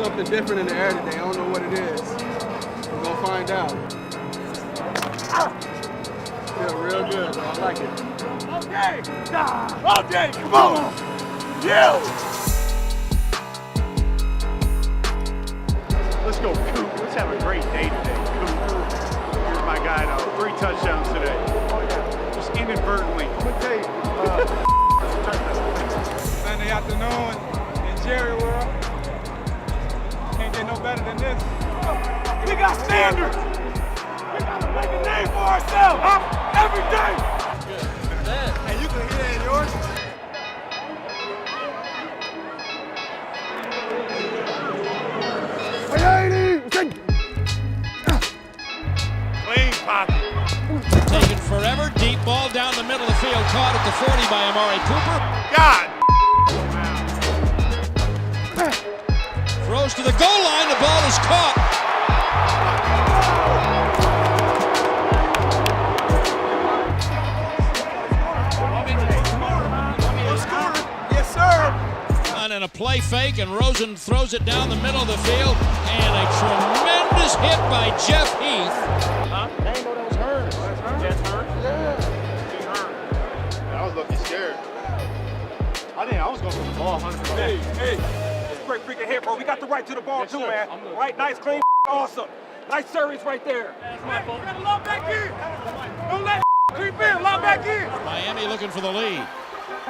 something different in the air today. I don't know what it is. We're gonna find out. Feel real good, though. I like it. Okay, okay, come on. Yeah. Let's go, Coop. Let's have a great day today, Coop. Here's my guy, though. 3 touchdowns today. Just inadvertently. I'm gonna tell you, Sunday afternoon in Jerry World. Can't get no better than this. We got standards. We gotta make a name for ourselves every day. Hey, you can hear that in yours. Clean pocket. Taken forever, deep ball down the middle of the field, caught at the 40 by Amari Cooper. God. Throws to the goal line, the ball is caught. Yes, sir. And a play fake, and Rosen throws it down the middle of the field, and a tremendous hit by Jeff Heath. I didn't know that was hers. That's hers? Yeah. I was looking scared. I was going for the ball 100%. Hey, it's a great freaking hit, bro. We got the right to the ball, too, man. Right, nice, clean, awesome. Nice service right there. That's my fault. Got a lob back in. Don't let creep in. Lob back in. Miami looking for the lead.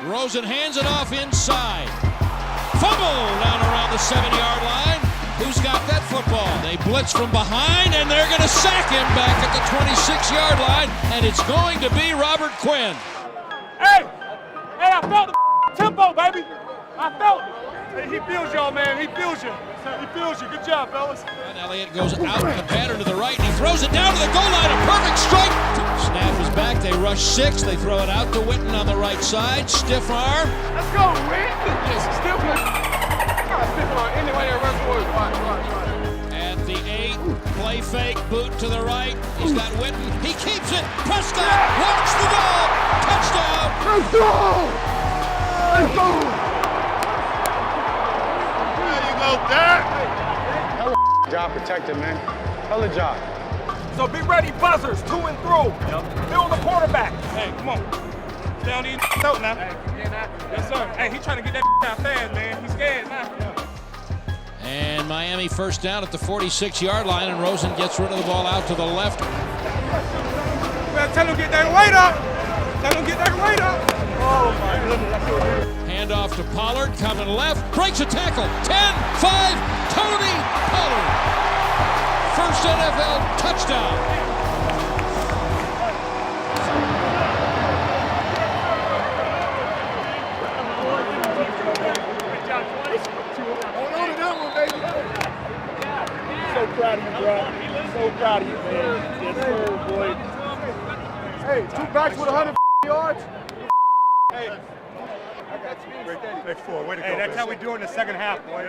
Rosen hands it off inside. Fumble down around the 7-yard line. Who's got that football? They blitz from behind, and they're going to sack him back at the 26-yard line, and it's going to be Robert Quinn. Hey, I felt the tempo, baby. I felt it. Hey, he feels y'all, man. He feels you. He feels you. Good job, fellas. And Elliott goes out the pattern to the right, and he throws it down to the goal line. A perfect strike. Snap is back. They rush 6. They throw it out to Witten on the right side. Stiff arm. Let's go, Rick. Stiff arm. Stiff arm. Anyway, run forward. At the 8, play fake, boot to the right. He's got Witten. He keeps it. Prescott walks the ball. Touchdown. Let's go. Let's go. There you go, Derek. Hella job protected, man. Hella job. So be ready, buzzers, to and through. Fill the quarterback. Hey, come on. Stay on these out now. Yes, sir. Hey, he's trying to get that out fast, man. He's scared now. And Miami first down at the 46-yard line, and Rosen gets rid of the ball out to the left. Well, tell him to get that weight up. Tell him to get that weight up. Oh, my goodness. That's so good. Handoff to Pollard, coming left, breaks a tackle. 10-5, Tony Pollard. First NFL touchdown. Hold on to that one, baby. So proud of you, bro. So proud of you, man. Yes, sir, boy. Hey, 2 backs with 100 yards. Hey, I got speed steady. Hey, that's how we do in the second half, boy.